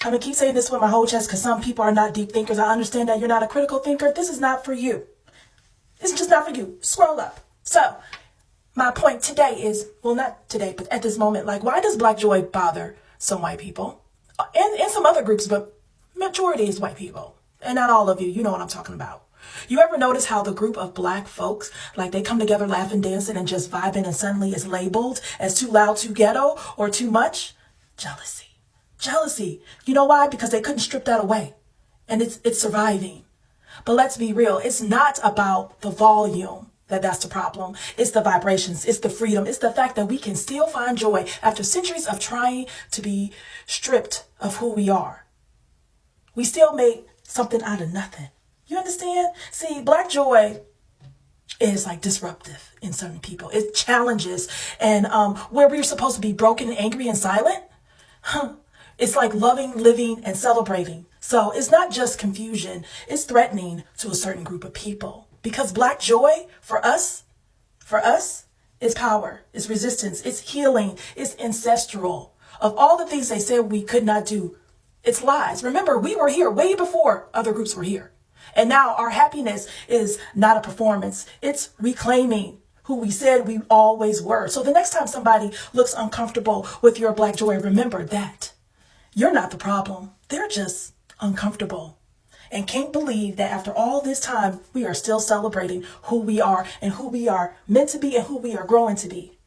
I'm going to keep saying this with my whole chest because some people are not deep thinkers. I understand that you're not a critical thinker. This is not for you. It's just not for you. Scroll up. So my point today is, well, not today, but at this moment, like, why does Black joy bother some white people and some other groups, but majority is white people and not all of you. You know what I'm talking about. You ever notice how the group of Black folks, like they come together laughing, dancing, and just vibing, and suddenly it's labeled as too loud, too ghetto, or too much? Jealousy. Jealousy. You know why? Because they couldn't strip that away. And it's surviving. But let's be real. It's not about the volume that's the problem. It's the vibrations. It's the freedom. It's the fact that we can still find joy after centuries of trying to be stripped of who we are. We still make something out of nothing. You understand? See, Black joy is like disruptive in certain people. It challenges. And where we're supposed to be broken, angry, and silent, it's like loving, living, and celebrating. So it's not just confusion. It's threatening to a certain group of people. Because Black joy, for us, is power, is resistance, it's healing, it's ancestral. Of all the things they said we could not do, it's lies. Remember, we were here way before other groups were here. And now our happiness is not a performance. It's reclaiming who we said we always were. So the next time somebody looks uncomfortable with your Black joy, remember that you're not the problem. They're just uncomfortable and can't believe that after all this time, we are still celebrating who we are and who we are meant to be and who we are growing to be.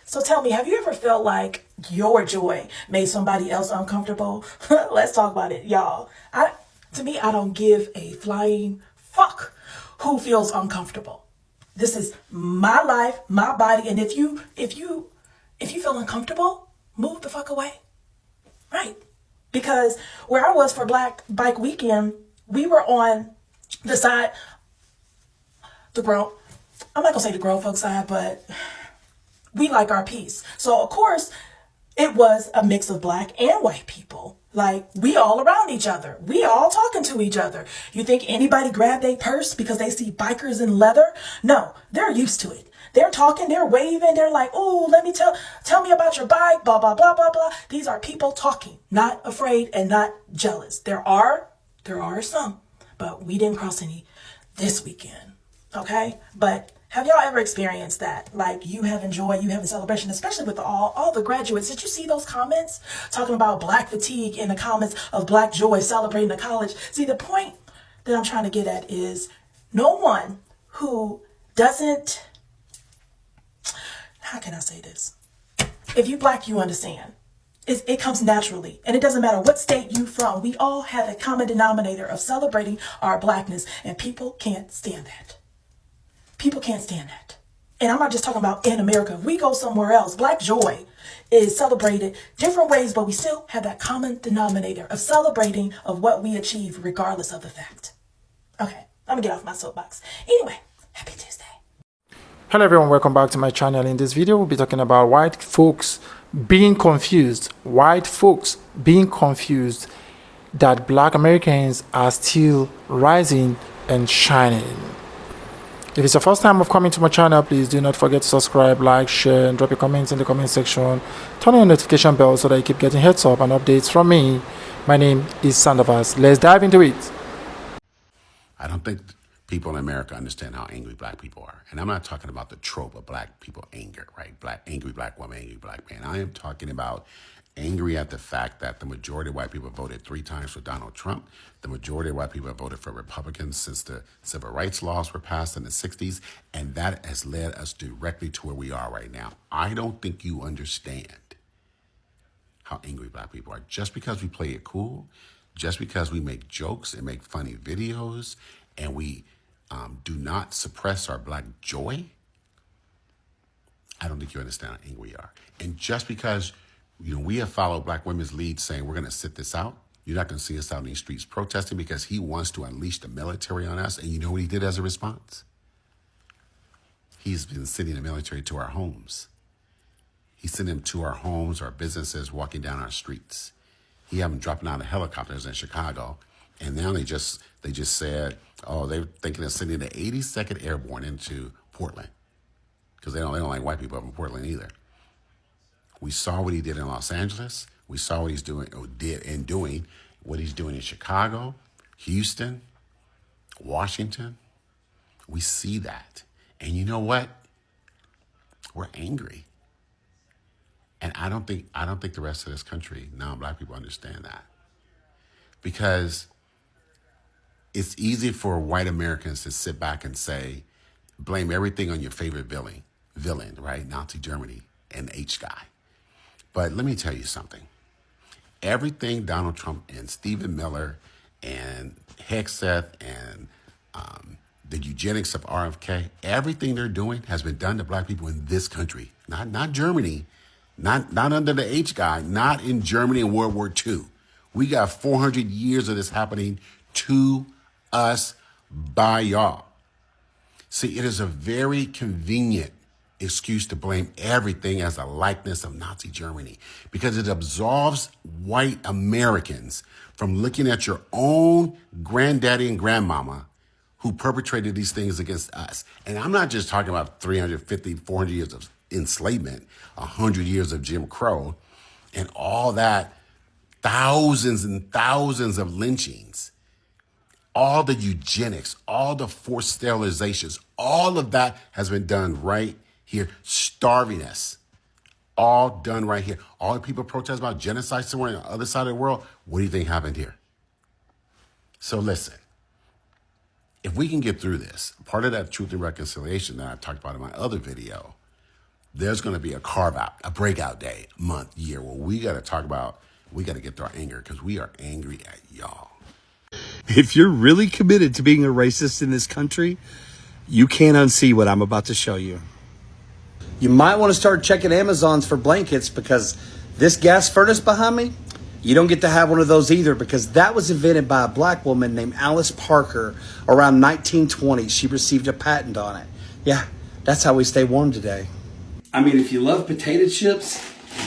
So tell me, have you ever felt like your joy made somebody else uncomfortable? Let's talk about it, y'all. To me, I don't give a flying fuck who feels uncomfortable. This is my life, my body, and if you feel uncomfortable, move the fuck away. Right? Because where I was for Black Bike Weekend, we were on the side, I'm not gonna say the grown folk side, but we like our peace. So of course, it was a mix of Black and white people. Like, we all around each other. We all talking to each other. You think anybody grabbed their purse because they see bikers in leather? No, they're used to it. They're talking, they're waving, they're like, oh, let me tell me about your bike, blah, blah, blah, blah, blah. These are people talking, not afraid and not jealous. There are some, but we didn't cross any this weekend, okay? But have y'all ever experienced that? Like, you having joy, you having celebration, especially with all the graduates. Did you see those comments talking about Black fatigue in the comments of Black joy celebrating the college? See, the point that I'm trying to get at is no one who doesn't, how can I say this? If you Black, you understand. It comes naturally, and it doesn't matter what state you from. We all have a common denominator of celebrating our Blackness, and people can't stand that. People can't stand that. And I'm not just talking about in America. If we go somewhere else, Black joy is celebrated different ways, but we still have that common denominator of celebrating of what we achieve regardless of the fact. Okay, I'm gonna get off my soapbox. Anyway, happy Tuesday. Hello everyone, welcome back to my channel. In this video, we'll be talking about white folks being confused. White folks being confused that Black Americans are still rising and shining. If it's your first time of coming to my channel, please do not forget to subscribe, like, share, and drop your comments in the comment section. Turn on your notification bell so that you keep getting heads up and updates from me. My name is Sandavas. Let's dive into it. I don't think people in America understand how angry Black people are. And I'm not talking about the trope of Black people anger, right? Angry Black woman, angry Black man. I am talking about angry at the fact that the majority of white people voted 3 times for Donald Trump. The majority of white people have voted for Republicans since the civil rights laws were passed in the 60s. And that has led us directly to where we are right now. I don't think you understand how angry Black people are. Just because we play it cool, just because we make jokes and make funny videos, and we do not suppress our Black joy, I don't think you understand how angry we are. And just because we have followed Black women's lead saying we're going to sit this out, you're not going to see us out in these streets protesting because he wants to unleash the military on us. And you know what he did as a response? He's been sending the military to our homes. He sent them to our homes, our businesses, walking down our streets. He had them dropping out of helicopters in Chicago. And now they just said, oh, they're thinking of sending the 82nd Airborne into Portland because they don't like white people up in Portland either. We saw what he did in Los Angeles. We saw what he's doing, or did, and doing what he's doing in Chicago, Houston, Washington. We see that. And you know what? We're angry. And I don't think the rest of this country, non-black people, understand that. Because it's easy for white Americans to sit back and say, blame everything on your favorite villain, right? Nazi Germany and H guy. But let me tell you something. Everything Donald Trump and Stephen Miller and Hegseth and the eugenics of RFK, everything they're doing has been done to black people in this country, not Germany, not under the H guy, not in Germany in World War II. We got 400 years of this happening to us by y'all. See, it is a very convenient excuse to blame everything as a likeness of Nazi Germany because it absolves white Americans from looking at your own granddaddy and grandmama who perpetrated these things against us. And I'm not just talking about 350, 400 years of enslavement, 100 years of Jim Crow, and all that, thousands and thousands of lynchings, all the eugenics, all the forced sterilizations, all of that has been done right here, starving us. All done right here. All the people protest about genocide somewhere on the other side of the world. What do you think happened here? So listen, if we can get through this, part of that truth and reconciliation that I talked about in my other video, there's going to be a carve out, a breakout day, month, year, where we got to talk about, we got to get through our anger because we are angry at y'all. If you're really committed to being a racist in this country, you can't unsee what I'm about to show you. You might want to start checking Amazons for blankets because this gas furnace behind me, you don't get to have one of those either because that was invented by a black woman named Alice Parker around 1920. She received a patent on it. Yeah, that's how we stay warm today. I mean, if you love potato chips,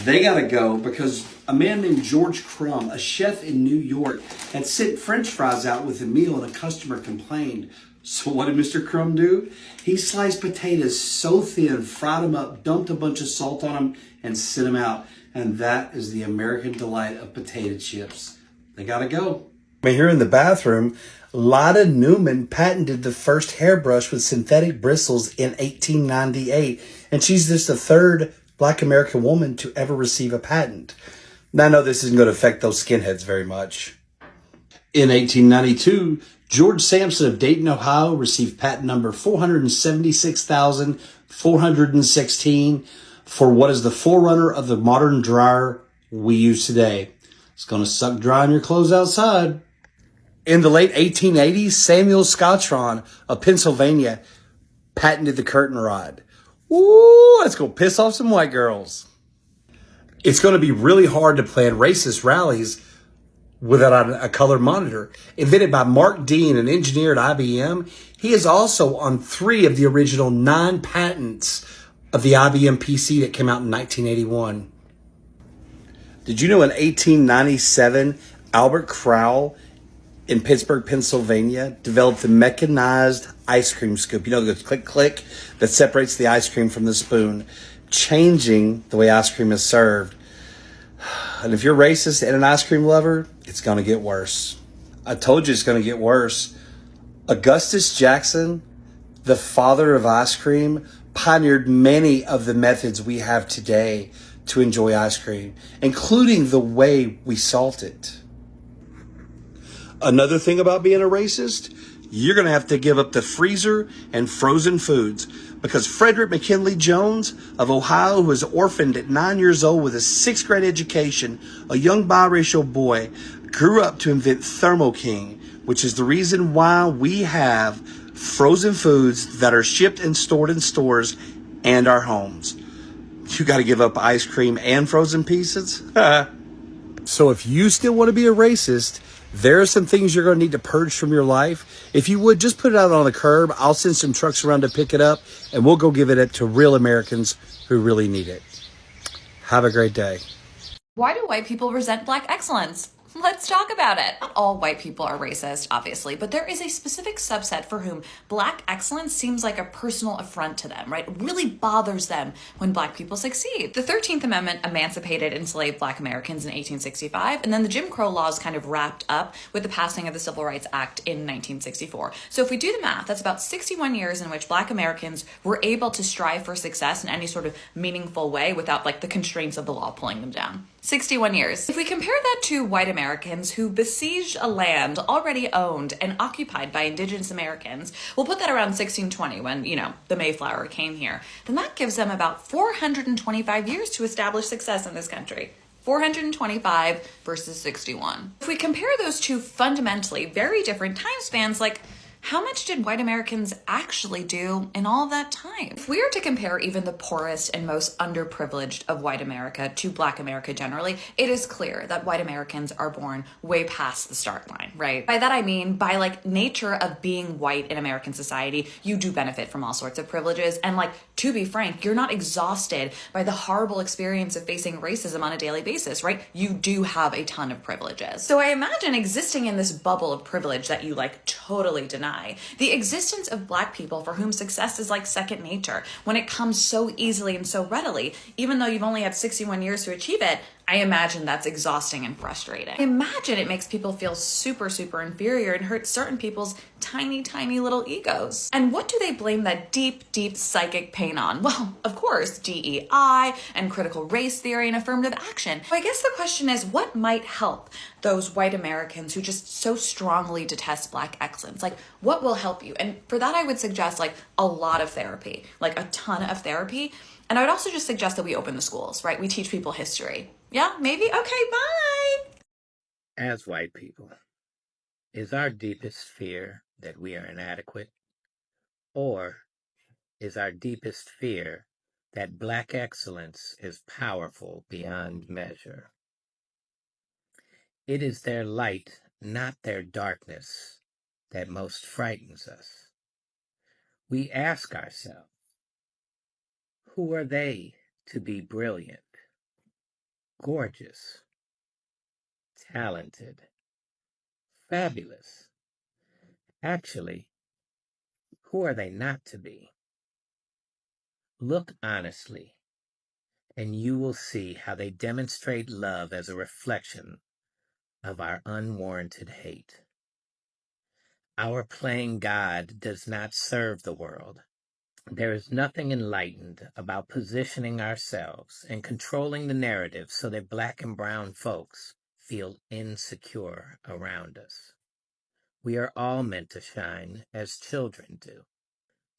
they got to go because a man named George Crumb, a chef in New York, had sent French fries out with a meal and a customer complained. So what did Mr. Crumb do? He sliced potatoes so thin, fried them up, dumped a bunch of salt on them, and sent them out. And that is the American delight of potato chips. They got to go. Here in the bathroom, Lotta Newman patented the first hairbrush with synthetic bristles in 1898. And she's just the third black American woman to ever receive a patent. Now, I know this isn't going to affect those skinheads very much. In 1892, George Sampson of Dayton, Ohio, received patent number 476,416 for what is the forerunner of the modern dryer we use today. It's going to suck drying your clothes outside. In the late 1880s, Samuel Scotron of Pennsylvania patented the curtain rod. Ooh, let's go piss off some white girls. It's going to be really hard to plan racist rallies without a color monitor. Invented by Mark Dean, an engineer at IBM, he is also on 3 of the original 9 patents of the IBM PC that came out in 1981. Did you know in 1897, Albert Crowell in Pittsburgh, Pennsylvania, developed the mechanized ice cream scoop? You know, the click that separates the ice cream from the spoon, changing the way ice cream is served. And if you're racist and an ice cream lover, it's going to get worse. I told you it's going to get worse. Augustus Jackson, the father of ice cream, pioneered many of the methods we have today to enjoy ice cream, including the way we salt it. Another thing about being a racist, you're going to have to give up the freezer and frozen foods because Frederick McKinley Jones of Ohio, who was orphaned at 9 years old with a 6th grade education, a young biracial boy, grew up to invent Thermo King, which is the reason why we have frozen foods that are shipped and stored in stores and our homes. You got to give up ice cream and frozen pieces? So if you still want to be a racist, there are some things you're going to need to purge from your life. If you would, just put it out on the curb. I'll send some trucks around to pick it up, and we'll go give it to real Americans who really need it. Have a great day. Why do white people resent black excellence? Let's talk about it. Not all white people are racist, obviously, but there is a specific subset for whom Black excellence seems like a personal affront to them, right? It really bothers them when Black people succeed. The 13th Amendment emancipated enslaved Black Americans in 1865, and then the Jim Crow laws kind of wrapped up with the passing of the Civil Rights Act in 1964. So if we do the math, that's about 61 years in which Black Americans were able to strive for success in any sort of meaningful way without like the constraints of the law pulling them down. 61 years. If we compare that to white Americans who besieged a land already owned and occupied by indigenous Americans, we'll put that around 1620 when, the Mayflower came here, then that gives them about 425 years to establish success in this country. 425 versus 61. If we compare those two fundamentally very different time spans, like, how much did white Americans actually do in all that time? If we are to compare even the poorest and most underprivileged of white America to Black America generally, it is clear that white Americans are born way past the start line, right? By that I mean, by like nature of being white in American society, you do benefit from all sorts of privileges. And like, to be frank, you're not exhausted by the horrible experience of facing racism on a daily basis, right? You do have a ton of privileges. So I imagine existing in this bubble of privilege that you like totally deny. The existence of Black people for whom success is like second nature, when it comes so easily and so readily, even though you've only had 61 years to achieve it, I imagine that's exhausting and frustrating. I imagine it makes people feel super, super inferior and hurts certain people's tiny, tiny little egos. And what do they blame that deep, deep psychic pain on? Well, of course, DEI and critical race theory and affirmative action. So I guess the question is, what might help those white Americans who just so strongly detest Black excellence? Like, what will help you? And for that, I would suggest like a lot of therapy, like a ton of therapy. And I would also just suggest that we open the schools, right? We teach people history. Yeah, maybe? Okay, bye. As white people, is our deepest fear that we are inadequate? Or is our deepest fear that Black excellence is powerful beyond measure? It is their light, not their darkness, that most frightens us. We ask ourselves, who are they to be brilliant, gorgeous, talented, fabulous? Actually, who are they not to be? Look honestly, and you will see how they demonstrate love as a reflection of our unwarranted hate. Our playing God does not serve the world. There is nothing enlightened about positioning ourselves and controlling the narrative so that Black and brown folks feel insecure around us. We are all meant to shine as children do.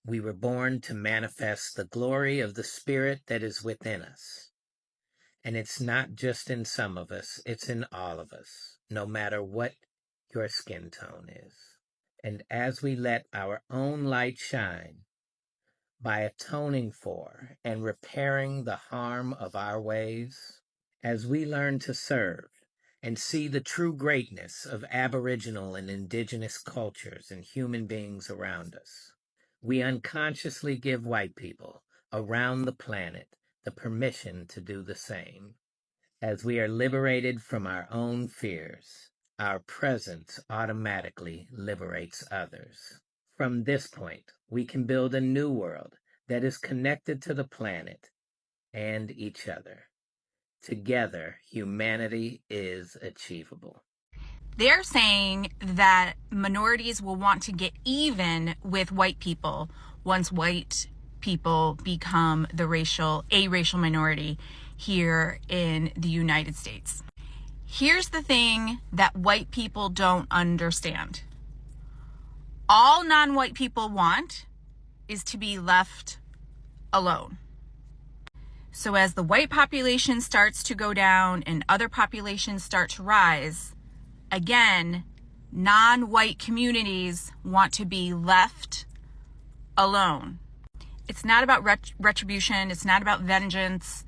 We were born to manifest the glory of the Spirit that is within us. And it's not just in some of us, it's in all of us, no matter what your skin tone is. And as we let our own light shine, by atoning for and repairing the harm of our ways, as we learn to serve and see the true greatness of Aboriginal and Indigenous cultures and human beings around us, we unconsciously give white people around the planet the permission to do the same. As we are liberated from our own fears, our presence automatically liberates others. From this point, we can build a new world that is connected to the planet and each other. Together, humanity is achievable. They're saying that minorities will want to get even with white people once white people become a racial minority here in the United States. Here's the thing that white people don't understand. All non-white people want is to be left alone. So as the white population starts to go down and other populations start to rise, again, non-white communities want to be left alone. It's not about retribution. It's not about vengeance.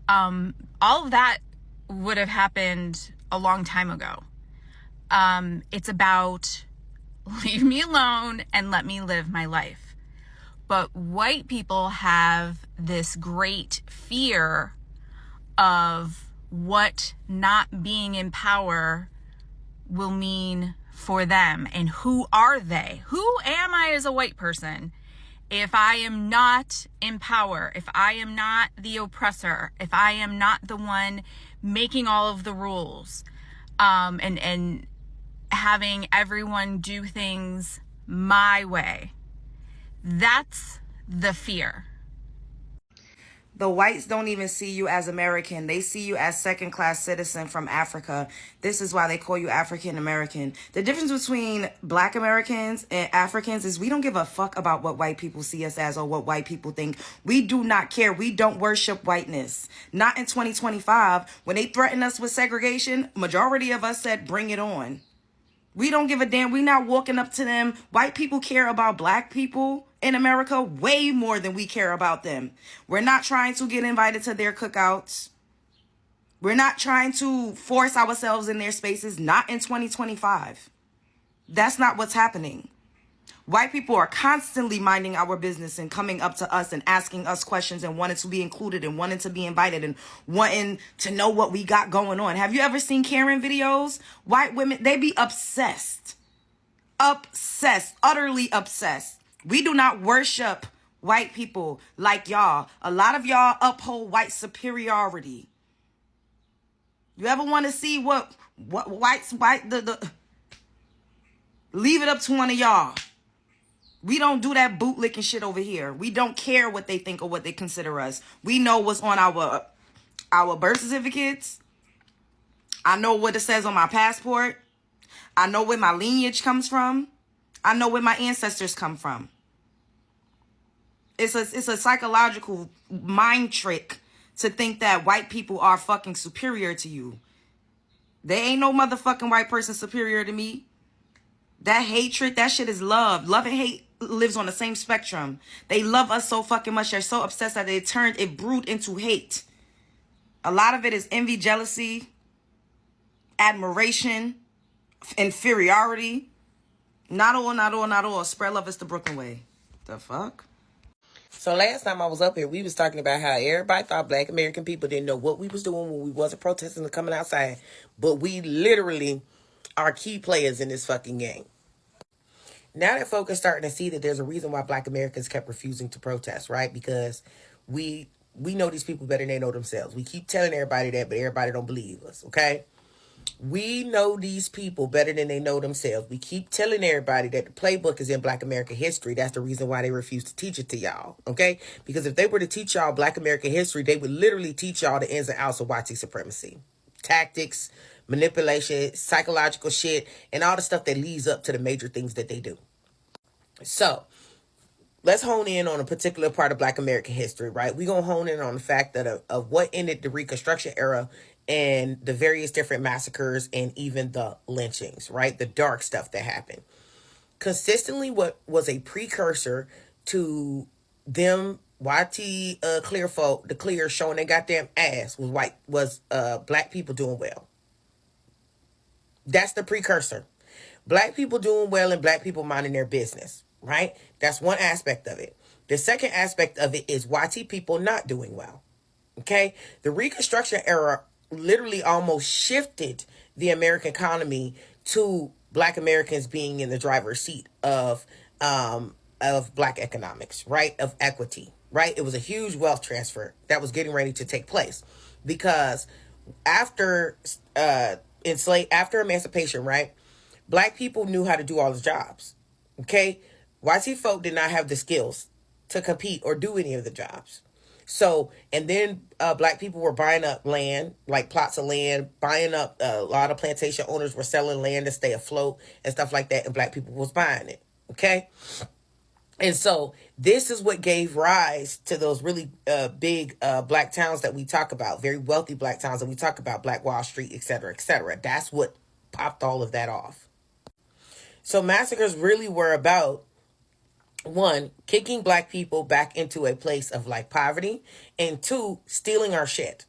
All of that would have happened a long time ago. It's about leave me alone and let me live my life. But white people have this great fear of what not being in power will mean for them. And who are they? Who am I as a white person if I am not in power, if I am not the oppressor, if I am not the one making all of the rules, and having everyone do things my way? That's the fear. The whites don't even see you as American. They see you as second-class citizen from Africa. This is why they call you African American. The difference between black Americans and Africans is we don't give a fuck about what white people see us as or what white people think. We do not care. We don't worship whiteness. Not in 2025. When they threatened us with segregation, majority of us said, bring it on. We don't give a damn. We not walking up to them. White people care about black people in America way more than we care about them. We're not trying to get invited to their cookouts. We're not trying to force ourselves in their spaces. Not in 2025. That's not what's happening. White people are constantly minding our business and coming up to us and asking us questions and wanting to be included and wanting to be invited and wanting to know what we got going on. Have you ever seen Karen videos? White women, they be obsessed. Obsessed. Utterly obsessed. We do not worship white people like y'all. A lot of y'all uphold white superiority. You ever want to see what leave it up to one of y'all. We don't do that bootlicking shit over here. We don't care what they think or what they consider us. We know what's on our birth certificates. I know what it says on my passport. I know where my lineage comes from. I know where my ancestors come from. It's a psychological mind trick to think that white people are fucking superior to you. There ain't no motherfucking white person superior to me. That hatred, that shit is love. Love and hate lives on the same spectrum. They love us so fucking much. They're so obsessed that it brewed into hate. A lot of it is envy, jealousy, admiration, inferiority. Not all. Spread love is the Brooklyn way. The fuck? So last time I was up here, we was talking about how everybody thought black American people didn't know what we was doing when we wasn't protesting and coming outside. But we literally are key players in this fucking game. Now that folk are starting to see that there's a reason why black Americans kept refusing to protest, right? Because we know these people better than they know themselves. We keep telling everybody that, but everybody don't believe us, okay? We know these people better than they know themselves. We keep telling everybody that the playbook is in black American history. That's the reason why they refuse to teach it to y'all, okay? Because if they were to teach y'all black American history, they would literally teach y'all the ins and outs of white supremacy. Tactics, manipulation, psychological shit, and all the stuff that leads up to the major things that they do. So, let's hone in on a particular part of black American history, right? We're going to hone in on the fact that of what ended the Reconstruction era and the various different massacres and even the lynchings, right? The dark stuff that happened. Consistently, what was a precursor to them YT clear folk, the clear showing their goddamn ass was black people doing well. That's the precursor. Black people doing well and black people minding their business, right? That's one aspect of it. The second aspect of it is YT people not doing well, okay? The Reconstruction era literally almost shifted the American economy to black Americans being in the driver's seat of black economics, right? Of equity, right? It was a huge wealth transfer that was getting ready to take place because after emancipation, right? Black people knew how to do all the jobs, okay? YT folk did not have the skills to compete or do any of the jobs. So, and then black people were buying up land, like plots of land, buying up a lot of plantation owners were selling land to stay afloat and stuff like that. And black people was buying it. Okay. And so this is what gave rise to those really big black towns that we talk about, very wealthy black towns that we talk about, Black Wall Street, et cetera, et cetera. That's what popped all of that off. So massacres really were about, one, kicking black people back into a place of like poverty, and two, stealing our shit.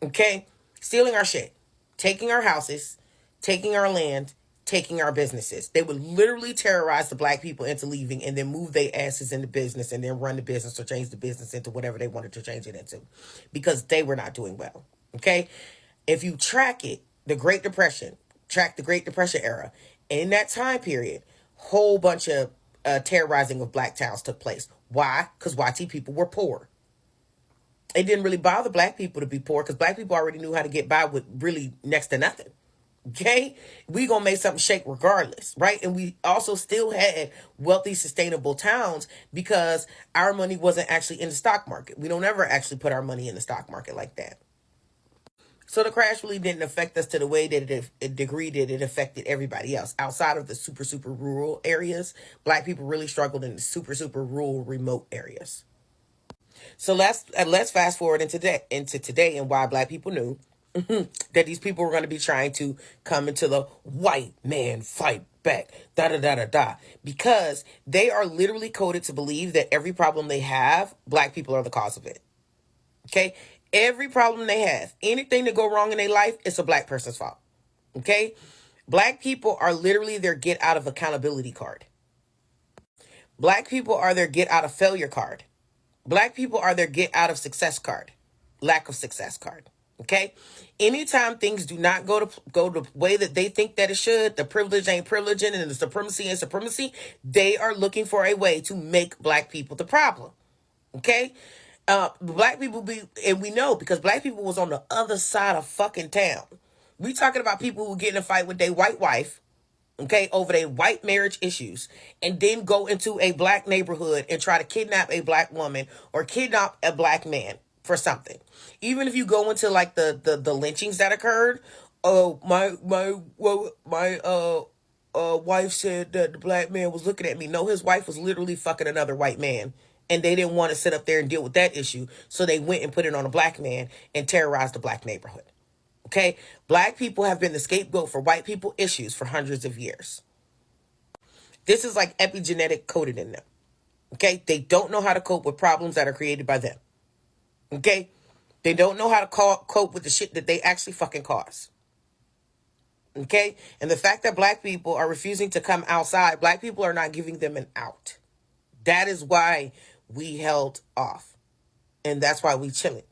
Okay? Stealing our shit. Taking our houses, taking our land, taking our businesses. They would literally terrorize the black people into leaving and then move their asses into business and then run the business or change the business into whatever they wanted to change it into because they were not doing well. Okay? If you track it, the Great Depression, Track the Great Depression era. In that time period, whole bunch of terrorizing of black towns took place. Why? Because white people were poor. It didn't really bother black people to be poor because black people already knew how to get by with really next to nothing. Okay, we gonna make something shake regardless, right? And we also still had wealthy, sustainable towns because our money wasn't actually in the stock market. We don't ever actually put our money in the stock market like that. So the crash really didn't affect us to the way that it affected everybody else. Outside of the super rural areas, black people really struggled in the super rural remote areas. So let's fast forward into today and why black people knew that these people were going to be trying to come into the white man fight back, because they are literally coded to believe that every problem they have, black people are the cause of it. Okay, every problem they have, anything that go wrong in their life, it's a black person's fault. Okay, black people are literally their get out of accountability card. Black people are their get out of failure card. Black people are their get out of success card, lack of success card. Okay, anytime things do not go the way that they think that it should, the privilege ain't privileging and the supremacy ain't supremacy, they are looking for a way to make black people the problem. Okay, black people and we know because black people was on the other side of fucking town. We talking about people who get in a fight with their white wife, okay, over their white marriage issues, and then go into a black neighborhood and try to kidnap a black woman or kidnap a black man for something. Even if you go into like the lynchings that occurred, my wife said that the black man was looking at me. No, his wife was literally fucking another white man, and they didn't want to sit up there and deal with that issue, so they went and put it on a black man and terrorized the black neighborhood. Okay, black people have been the scapegoat for white people issues for hundreds of years. This is like epigenetic coded in them. Okay, they don't know how to cope with problems that are created by them. Okay, they don't know how to cope with the shit that they actually fucking cause. Okay, and the fact that black people are refusing to come outside, black people are not giving them an out. That is why we held off, and that's why we chilling.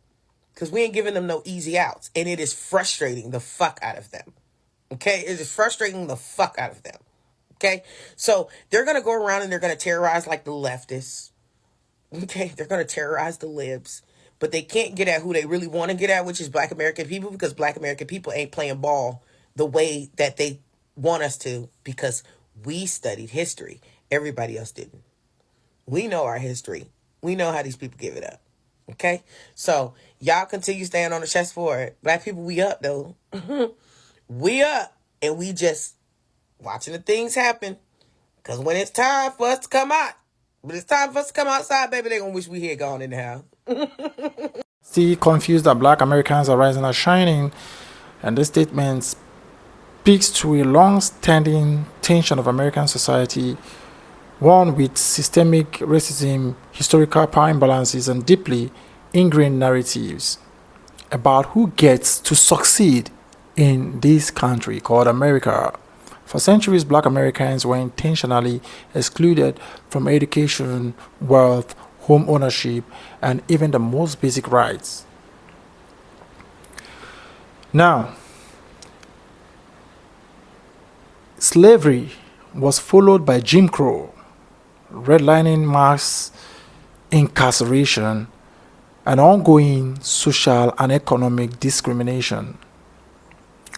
Because we ain't giving them no easy outs. And it is frustrating the fuck out of them. Okay? It is frustrating the fuck out of them. Okay? So they're going to go around and they're going to terrorize like the leftists. Okay? They're going to terrorize the libs. But they can't get at who they really want to get at, which is black American people. Because black American people ain't playing ball the way that they want us to. Because we studied history. Everybody else didn't. We know our history. We know how these people give it up. Okay, so y'all continue staying on the chessboard. Black people, we up though. We up, and we just watching the things happen. Because when it's time for us to come out, when it's time for us to come outside, baby, they gonna wish we had gone in the house. Still confused that black Americans are rising and shining, and this statement speaks to a long-standing tension of American society, one with systemic racism, historical power imbalances, and deeply ingrained narratives about who gets to succeed in this country called America. For centuries, black Americans were intentionally excluded from education, wealth, home ownership, and even the most basic rights. Now, slavery was followed by Jim Crow, redlining, mass incarceration, and ongoing social and economic discrimination.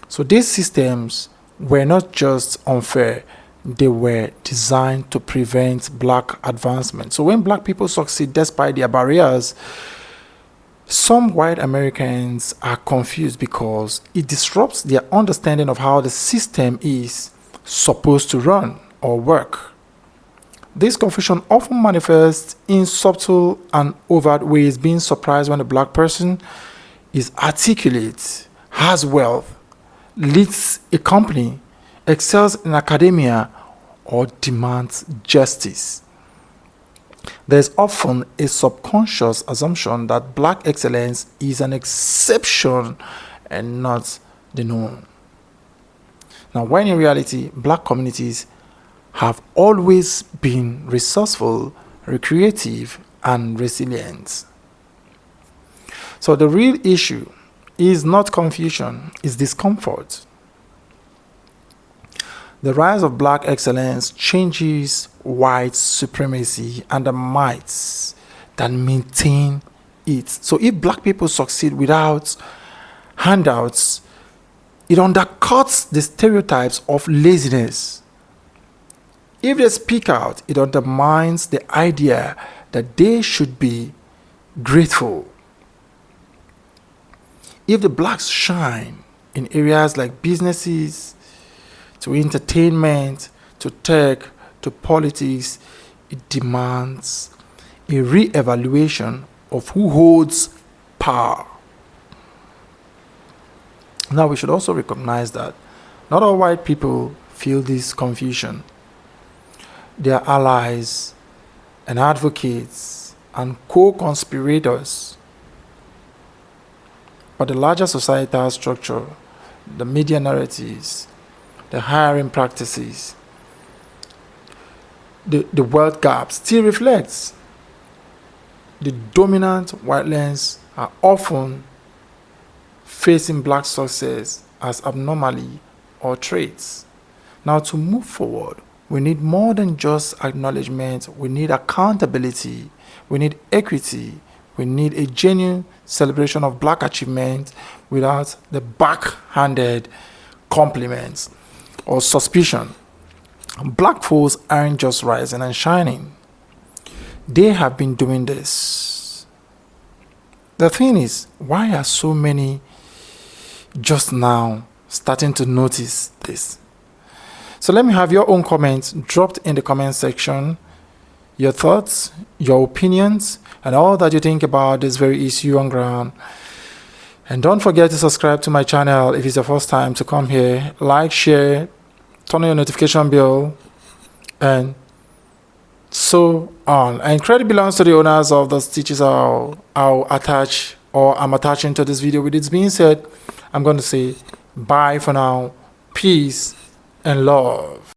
So these systems were not just unfair, they were designed to prevent black advancement. So when black people succeed despite their barriers, some white Americans are confused because it disrupts their understanding of how the system is supposed to run or work. This confusion often manifests in subtle and overt ways, being surprised when a black person is articulate, has wealth, leads a company, excels in academia, or demands justice. There's often a subconscious assumption that black excellence is an exception and not the norm. Now, when in reality, black communities have always been resourceful, creative, and resilient. So the real issue is not confusion, it's discomfort. The rise of black excellence changes white supremacy and the mites that maintain it. So if black people succeed without handouts, it undercuts the stereotypes of laziness. If they speak out, it undermines the idea that they should be grateful. If the blacks shine in areas like businesses, to entertainment, to tech, to politics, it demands a re-evaluation of who holds power. Now, we should also recognize that not all white people feel this confusion. They are allies and advocates and co-conspirators. But the larger societal structure, the media narratives, the hiring practices, the wealth gap still reflects. The dominant white lens are often facing black success as abnormality or traits. Now, to move forward, we need more than just acknowledgement. We need accountability. We need equity. We need a genuine celebration of black achievement without the backhanded compliments or suspicion. Black folks aren't just rising and shining. They have been doing this. The thing is, why are so many just now starting to notice this? So let me have your own comments dropped in the comment section. Your thoughts, your opinions, and all that you think about this very issue on ground. And don't forget to subscribe to my channel if it's your first time to come here. Like, share, turn on your notification bell, and so on. And credit belongs to the owners of the stitches I'm attaching to this video. With it being said, I'm going to say bye for now. Peace and love.